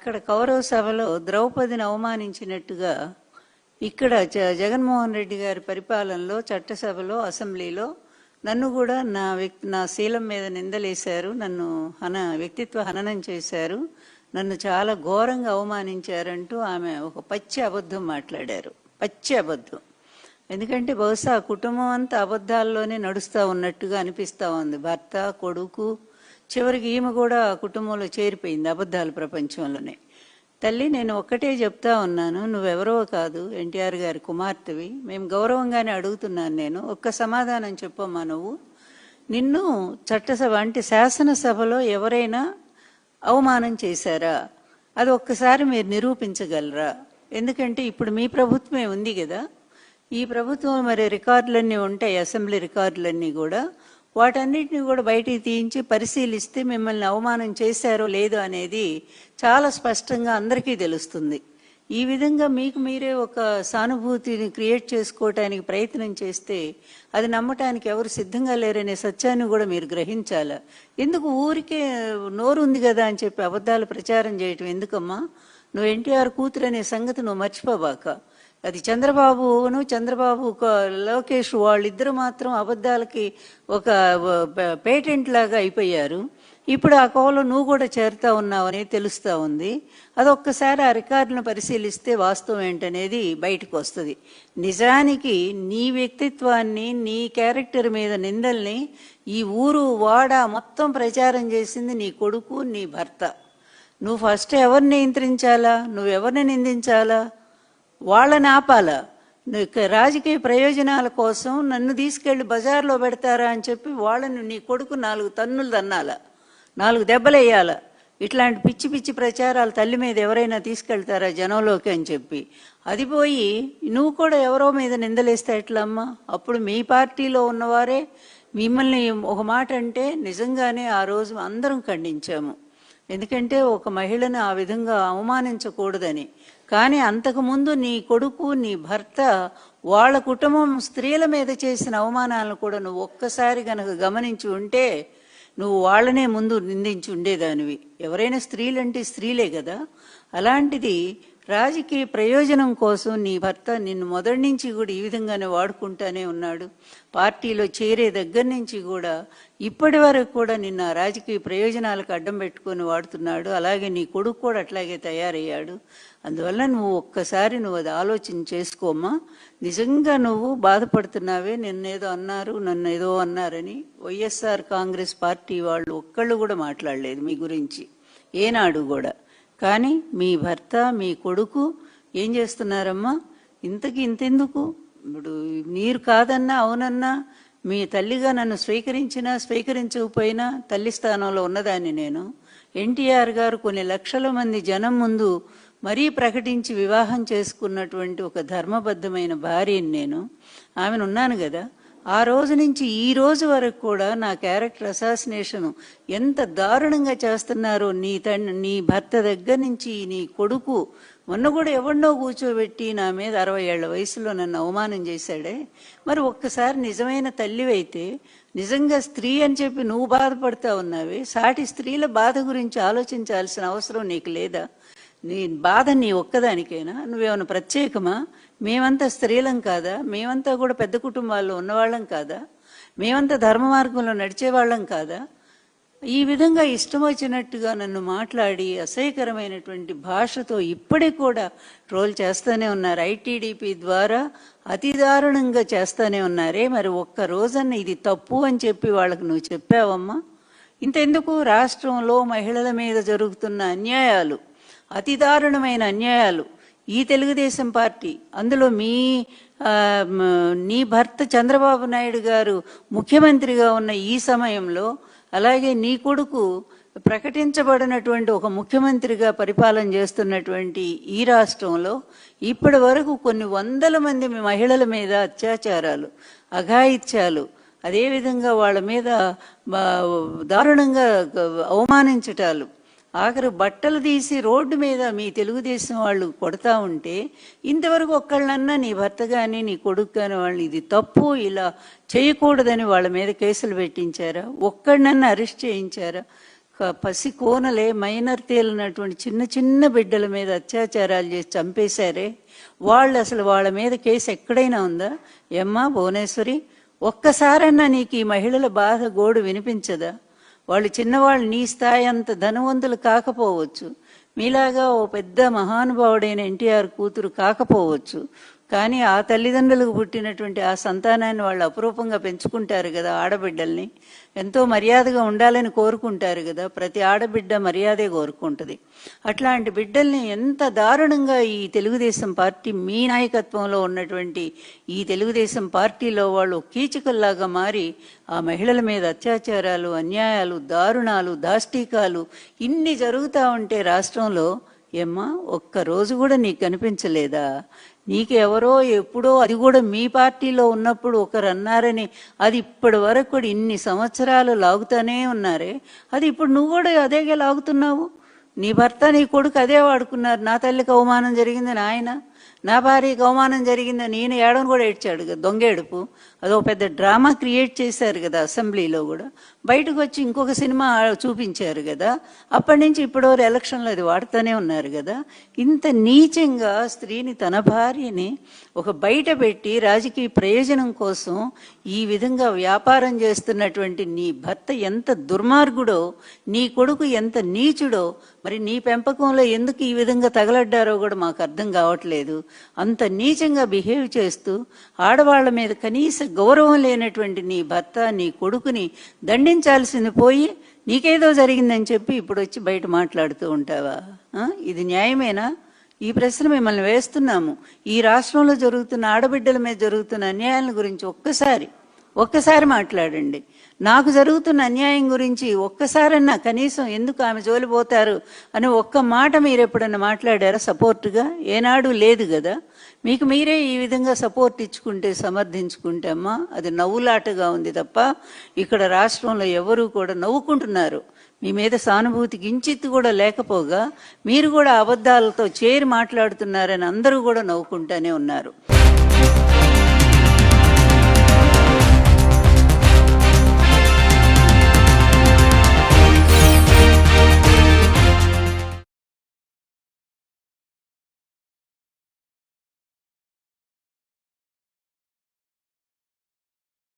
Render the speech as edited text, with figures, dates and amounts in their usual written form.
అక్కడ కౌరవ సభలో ద్రౌపదిని అవమానించినట్టుగా ఇక్కడ జగన్మోహన్ రెడ్డి గారి పరిపాలనలో చట్టసభలో అసెంబ్లీలో నన్ను కూడా నా శీలం మీద నిందలేశారు, నన్ను వ్యక్తిత్వ హననం చేశారు, నన్ను చాలా ఘోరంగా అవమానించారంటూ ఆమె ఒక పచ్చి అబద్ధం మాట్లాడారు. పచ్చి అబద్ధం. ఎందుకంటే బహుశా కుటుంబం అంతా అబద్ధాల్లోనే నడుస్తూ ఉన్నట్టుగా అనిపిస్తూ ఉంది. భర్త, కొడుకు, చివరికి ఈమె కూడా కుటుంబంలో చేరిపోయింది అబద్ధాల ప్రపంచంలోనే. తల్లి, నేను ఒక్కటే చెప్తా ఉన్నాను, నువ్వెవరో కాదు, ఎన్టీఆర్ గారి కుమార్తెవి. మేము గౌరవంగానే అడుగుతున్నాను. నేను ఒక్క సమాధానం చెప్పమ్మా. నిన్ను చట్టసభ అంటే శాసనసభలో ఎవరైనా అవమానం చేశారా? అది ఒక్కసారి మీరు నిరూపించగలరా? ఎందుకంటే ఇప్పుడు మీ ప్రభుత్వమే ఉంది కదా, ఈ ప్రభుత్వం మరి రికార్డులన్నీ ఉంటాయి, అసెంబ్లీ రికార్డులన్నీ కూడా. వాటన్నిటిని కూడా బయటికి తీయించి పరిశీలిస్తే మిమ్మల్ని అవమానం చేశారో లేదో అనేది చాలా స్పష్టంగా అందరికీ తెలుస్తుంది. ఈ విధంగా మీకు మీరే ఒక సానుభూతిని క్రియేట్ చేసుకోవటానికి ప్రయత్నం చేస్తే అది నమ్మటానికి ఎవరు సిద్ధంగా లేరనే సత్యాన్ని కూడా మీరు గ్రహించాల. ఎందుకు ఊరికే నోరు ఉంది కదా అని చెప్పి అబద్ధాలు ప్రచారం చేయటం ఎందుకమ్మా? నువ్వు ఎన్టీఆర్ కూతురు అనే సంగతి నువ్వు మర్చిపోబాక. అది చంద్రబాబు లోకేష్ వాళ్ళిద్దరు మాత్రం అబద్ధాలకి ఒక పేటెంట్ లాగా అయిపోయారు. ఇప్పుడు ఆ కోవలో నువ్వు కూడా చేరుతా ఉన్నావని తెలుస్తూ ఉంది. అదొక్కసారి ఆ రికార్డులను పరిశీలిస్తే వాస్తవం ఏంటనేది బయటకు వస్తుంది. నిజానికి నీ వ్యక్తిత్వాన్ని, నీ క్యారెక్టర్ మీద నిందల్ని ఈ ఊరు వాడ మొత్తం ప్రచారం చేసింది నీ కొడుకు, నీ భర్త. నువ్వు ఫస్ట్ ఎవరిని నియంత్రించాలా? నువ్వెవరిని నిందించాలా? వాళ్ళని ఆపాలా? రాజకీయ ప్రయోజనాల కోసం నన్ను తీసుకెళ్లి బజార్లో పెడతారా అని చెప్పి వాళ్ళని నీ కొడుకు 4 తన్నులు తన్నాల, 4 దెబ్బలేయాల. ఇట్లాంటి పిచ్చి పిచ్చి ప్రచారాలు తల్లి మీద ఎవరైనా తీసుకెళ్తారా జనంలోకి అని చెప్పి, అది పోయి నువ్వు కూడా ఎవరో మీద నిందలేస్తే ఎట్లమ్మా? అప్పుడు మీ పార్టీలో ఉన్నవారే మిమ్మల్ని ఒక మాట అంటే నిజంగానే ఆ రోజు అందరం ఖండించాము. ఎందుకంటే ఒక మహిళను ఆ విధంగా అవమానించకూడదని. కానీ అంతకుముందు నీ కొడుకు, నీ భర్త, వాళ్ళ కుటుంబం స్త్రీల మీద చేసిన అవమానాలను కూడా నువ్వు ఒక్కసారి గనక గమనించి ఉంటే నువ్వు వాళ్ళనే ముందు నిందించి ఉండేదానివి. ఎవరైనా స్త్రీలంటే స్త్రీలే కదా. అలాంటిది రాజకీయ ప్రయోజనం కోసం నీ భర్త నిన్ను మొదటి నుంచి కూడా ఈ విధంగానే వాడుకుంటానే ఉన్నాడు. పార్టీలో చేరే దగ్గర నుంచి కూడా ఇప్పటి వరకు కూడా నిన్న రాజకీయ ప్రయోజనాలకు అడ్డం పెట్టుకొని వాడుతున్నాడు. అలాగే నీ కొడుకు కూడా అట్లాగే తయారయ్యాడు. అందువల్ల నువ్వు ఒక్కసారి అది ఆలోచన చేసుకోమ్మా. నిజంగా నువ్వు బాధపడుతున్నావే, నన్ను ఏదో అన్నారని వైఎస్ఆర్ కాంగ్రెస్ పార్టీ వాళ్ళు ఒక్కళ్ళు కూడా మాట్లాడలేదు మీ గురించి ఏనాడు కూడా. కానీ మీ భర్త, మీ కొడుకు ఏం చేస్తున్నారమ్మా? ఇంతెందుకు? ఇప్పుడు మీరు కాదన్నా అవునన్నా మీ తల్లిగా నన్ను స్వీకరించకపోయినా తల్లి స్థానంలో ఉన్నదాన్ని నేను. ఎన్టీఆర్ గారు కొన్ని లక్షల మంది జనం ముందు మరీ ప్రకటించి వివాహం చేసుకున్నటువంటి ఒక ధర్మబద్ధమైన భార్యని నేను. ఆమెను ఉన్నాను కదా. ఆ రోజు నుంచి ఈ రోజు వరకు కూడా నా క్యారెక్టర్ అసాసినేషన్ ఎంత దారుణంగా చేస్తున్నారో నీ భర్త దగ్గర నుంచి నీ కొడుకు. మొన్న కూడా ఎవరినో కూర్చోబెట్టి నా మీద 60 ఏళ్ల వయసులో నన్ను అవమానం చేశాడే. మరి ఒక్కసారి నిజమైన తల్లివైతే, నిజంగా స్త్రీ అని చెప్పి నువ్వు బాధపడతా ఉన్నావే, సాటి స్త్రీల బాధ గురించి ఆలోచించాల్సిన అవసరం నీకు లేదా? నీ బాధ నీ ఒక్కదానికైనా? నువ్వేమైనా ప్రత్యేకమా? మేమంతా స్త్రీలం కాదా? మేమంతా కూడా పెద్ద కుటుంబాల్లో ఉన్నవాళ్ళం కాదా? మేమంతా ధర్మ మార్గంలో నడిచేవాళ్ళం కాదా? ఈ విధంగా ఇష్టం వచ్చినట్టుగా నన్ను మాట్లాడి అసహ్యకరమైనటువంటి భాషతో ఇప్పటికి కూడా ట్రోల్ చేస్తూనే ఉన్నారు. ఐటీడీపీ ద్వారా అతి దారుణంగా చేస్తూనే ఉన్నారే. మరి ఒక్క రోజన్న ఇది తప్పు అని చెప్పి వాళ్ళకు నువ్వు చెప్పావమ్మా? ఇంతెందుకు? రాష్ట్రంలో మహిళల మీద జరుగుతున్న అన్యాయాలు, అతి దారుణమైన అన్యాయాలు, ఈ తెలుగుదేశం పార్టీ, అందులో నీ భర్త చంద్రబాబు నాయుడు గారు ముఖ్యమంత్రిగా ఉన్న ఈ సమయంలో, అలాగే నీ కొడుకు ప్రకటించబడినటువంటి ఒక ముఖ్యమంత్రిగా పరిపాలన చేస్తున్నటువంటి ఈ రాష్ట్రంలో ఇప్పటి వరకు కొన్ని 100 మంది మహిళల మీద అత్యాచారాలు, అఘాయిత్యాలు, అదేవిధంగా వాళ్ళ మీద దారుణంగా అవమానించటాలు, ఆఖరు బట్టలు తీసి రోడ్డు మీద మీ తెలుగుదేశం వాళ్ళు కొడతా ఉంటే ఇంతవరకు ఒక్కళ్ళన్నా నీ భర్త కానీ నీ కొడుకు కానీ వాళ్ళు ఇది తప్పు, ఇలా చేయకూడదని వాళ్ళ మీద కేసులు పెట్టించారా? ఒక్కడినన్నా అరెస్ట్ చేయించారా? పసి కోనలే మైనర్ తేలినటువంటి చిన్న చిన్న బిడ్డల మీద అత్యాచారాలు చేసి చంపేశారే, వాళ్ళు అసలు వాళ్ళ మీద కేసు ఎక్కడైనా ఉందా? ఏమ్మా భువనేశ్వరి, ఒక్కసారన్నా నీకు ఈ మహిళల బాధ గోడు వినిపించదా? వాళ్ళు చిన్నవాళ్ళు, నీ స్థాయి అంత ధనవంతులు కాకపోవచ్చు, మీలాగా ఓ పెద్ద మహానుభావుడైన ఎన్టీఆర్ కూతురు కాకపోవచ్చు, కానీ ఆ తల్లిదండ్రులకు పుట్టినటువంటి ఆ సంతానాన్ని వాళ్ళు అపురూపంగా పెంచుకుంటారు కదా. ఆడబిడ్డల్ని ఎంతో మర్యాదగా ఉండాలని కోరుకుంటారు కదా. ప్రతి ఆడబిడ్డ మర్యాదే కోరుకుంటుంది. అట్లాంటి బిడ్డల్ని ఎంత దారుణంగా ఈ తెలుగుదేశం పార్టీ, మీ నాయకత్వంలో ఉన్నటువంటి ఈ తెలుగుదేశం పార్టీలో వాళ్ళు కీచకుల్లాగా మారి ఆ మహిళల మీద అత్యాచారాలు, అన్యాయాలు, దారుణాలు, దాష్టీకాలు ఇన్ని జరుగుతూ ఉంటే రాష్ట్రంలో ఏమ్మా ఒక్కరోజు కూడా నీకు కనిపించలేదా? నీకు ఎవరో ఎప్పుడో, అది కూడా మీ పార్టీలో ఉన్నప్పుడు ఒకరు అన్నారని అది ఇప్పటి వరకు కూడా ఇన్ని సంవత్సరాలు లాగుతూనే ఉన్నారే, అది ఇప్పుడు నువ్వు కూడా అదేగా లాగుతున్నావు. నీ భర్త నీ కొడుకు అదే వాడుకున్నారు. నా తల్లికి అవమానం జరిగిందని ఆయన, నా భార్యకి అవమానం జరిగిందని ఈయన ఏడని కూడా ఏడ్చాడు కదా. దొంగ ఏడుపు అదో పెద్ద డ్రామా క్రియేట్ చేశారు కదా. అసెంబ్లీలో కూడా బయటకు వచ్చి ఇంకొక సినిమా చూపించారు కదా. అప్పటి నుంచి ఇప్పటివరకు ఎలక్షన్లో అది వాడుతూనే ఉన్నారు కదా. ఇంత నీచంగా స్త్రీని, తన భార్యని ఒక బయట పెట్టి రాజకీయ ప్రయోజనం కోసం ఈ విధంగా వ్యాపారం చేస్తున్నటువంటి నీ భర్త ఎంత దుర్మార్గుడో, నీ కొడుకు ఎంత నీచుడో, మరి నీ పెంపకంలో ఎందుకు ఈ విధంగా తగలడ్డారో కూడా మాకు అర్థం కావట్లేదు. అంత నీచంగా బిహేవ్ చేస్తూ ఆడవాళ్ల మీద కనీస గౌరవం లేనటువంటి నీ భర్త, నీ కొడుకుని దండించాల్సింది పోయి నీకేదో జరిగిందని చెప్పి ఇప్పుడు వచ్చి బయట మాట్లాడుతూ ఉంటావా? ఇది న్యాయమేనా? ఈ ప్రశ్న మిమ్మల్ని వేస్తున్నాము. ఈ రాష్ట్రంలో జరుగుతున్న ఆడబిడ్డల మీద జరుగుతున్న అన్యాయాల గురించి ఒక్కసారి మాట్లాడండి. నాకు జరుగుతున్న అన్యాయం గురించి ఒక్కసారన్నా కనీసం ఎందుకు ఆమె జోలిపోతారు అని ఒక్క మాట మీరు ఎప్పుడన్నా మాట్లాడారా సపోర్టుగా? ఏనాడు లేదు కదా. మీకు మీరే ఈ విధంగా సపోర్ట్ ఇచ్చుకుంటే, సమర్థించుకుంటే అమ్మా అది నవ్వులాటగా ఉంది తప్ప ఇక్కడ రాష్ట్రంలో ఎవరు కూడా నవ్వుకుంటున్నారు. మీ మీద సానుభూతికి ఇంచిత్తు కూడా లేకపోగా మీరు కూడా అబద్ధాలతో చేరి మాట్లాడుతున్నారని అందరూ కూడా నవ్వుకుంటూనే ఉన్నారు.